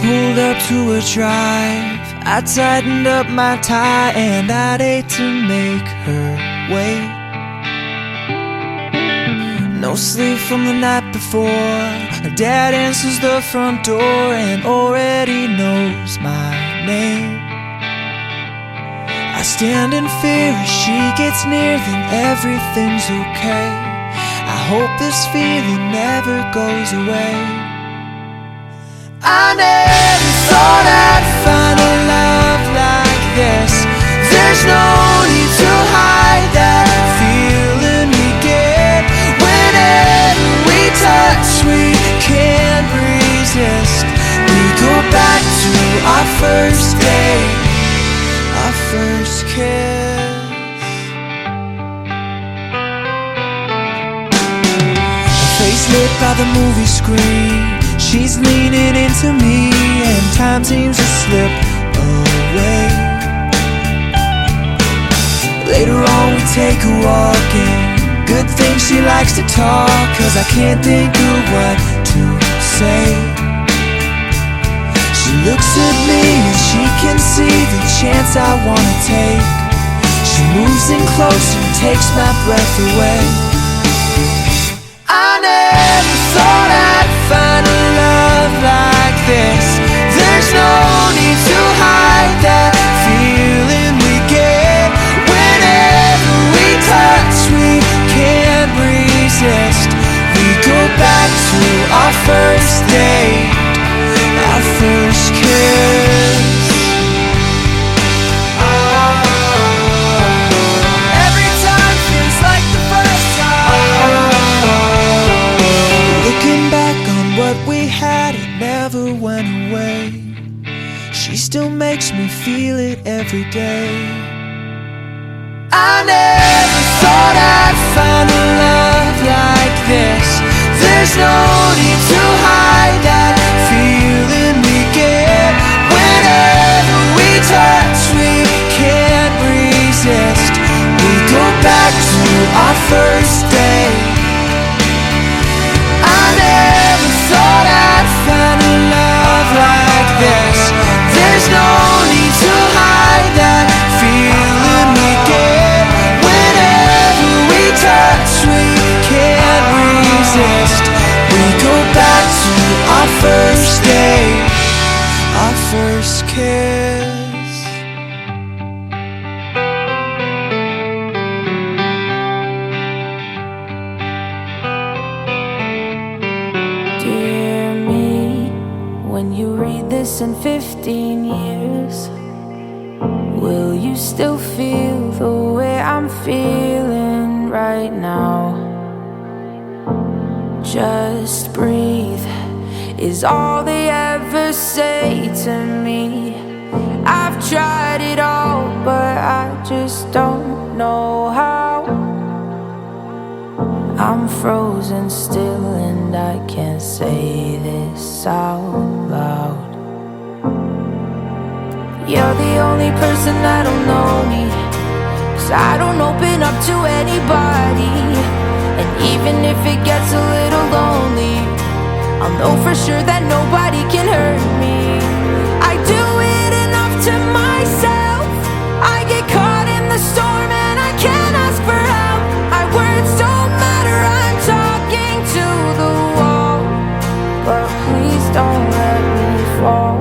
pulled up to a drive. I tightened up my tie and I'd hate to make her wait. No sleep from the night before. Her dad answers the front door and already knows my name. I stand in fear as she gets near, then everything's okay. I hope this feeling never goes away. I never thought I'd find a love like this. There's no need to hide that feeling we get. Whenever we touch, we can't resist. We go back to our first day, our first kiss. Her face lit by the movie screen. She's leaning into me and time seems to slip away. Later on we take a walk and good thing she likes to talk, 'cause I can't think of what to say. She looks at me and she can see the chance I wanna take. She moves in closer and takes my breath away. I never thought I'd find a love never went away. She still makes me feel it every day. I never thought I'd find a love like this. There's no need to hide that feeling we get. Whenever we touch, we can't resist. We go back to our first day. I never thought I'd find a love like this. There's no need to hide that feeling we get. Whenever we touch, we can't resist. We go back to our first day, our first kiss. Dear me, when you read this in 15 years, will you still feel the way I'm feeling right now? Just breathe is all they ever say to me. I've tried it all, but I just don't know how. I'm frozen still and I can't say this out loud. You're the only person that'll know me, 'cause I don't open up to anybody. And even if it gets a little lonely, I'll know for sure that nobody can hurt me. I do it enough to myself. I get caught in the storm and I can't ask for help. My words don't matter, I'm talking to the wall. But please don't let me fall.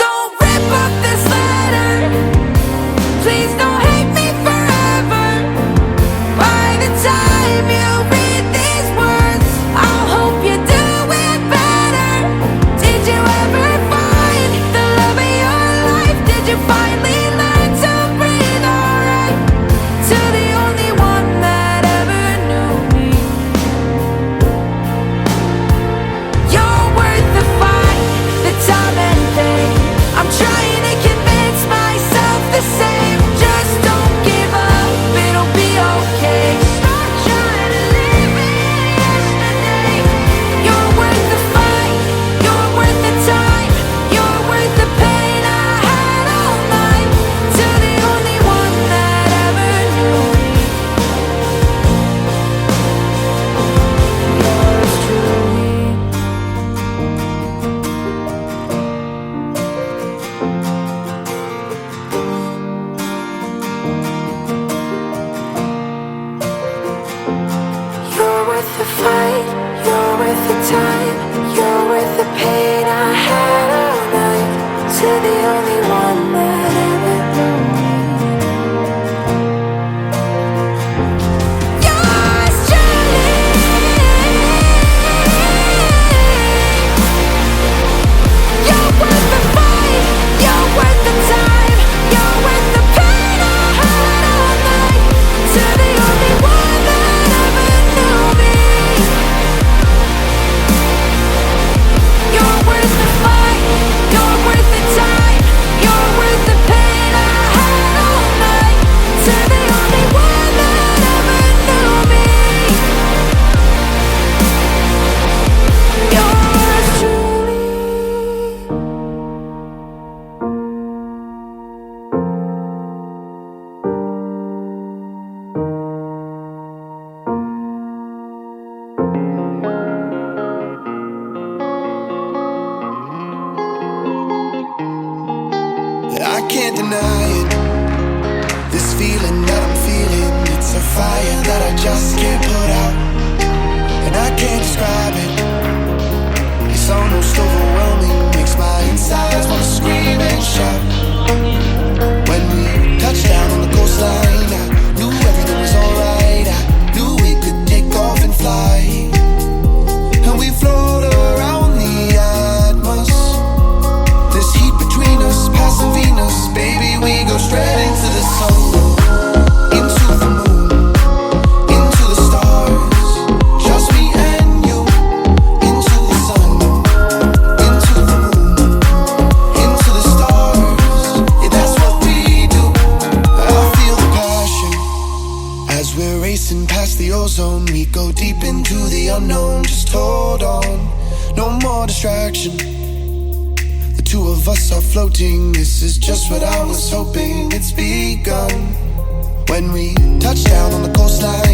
Don't rip up this letter. Please don't hate me forever. By the time you read these words, I'll hope you do it better. Did you ever find the love of your life? Did you finally learn to breathe alright? To the only one that ever knew me. You're worth the fight, the time and pain. I'm trying to convince myself the same. Just don't give up, it'll be okay. Start trying to live in yesterday. You're worth the fight, you're worth the time, you're worth the pain I had all night. To the only one that ever knew me. Yours truly. You're worth the fight, you're worth the time, you're worth the pain I had all night. To the only one that ever knew me. Yours truly. You're worth the fight, you're worth the time, you're worth the pain I had all night. To the only one that ever knew me. You're worth the fight, you're worth the time, you're worth the pain I had all night. To the only one that ever knew me. Yours truly. I can't deny it. This feeling that I'm feeling, it's a fire that I just can't put out. And I can't describe it. It's almost overwhelming, makes my insides wanna scream and shout. When we touched down on the coastline, I knew everything was alright. I knew we could take off and fly. And we float around the atmos. This heat between us, passing Venus. Baby, we go straight into the sun, into the moon, into the stars. Racing past the ozone, we go deep into the unknown. Just hold on, no more distraction. The two of us are floating, this is just what I was hoping. It's begun when we touch down on the coastline.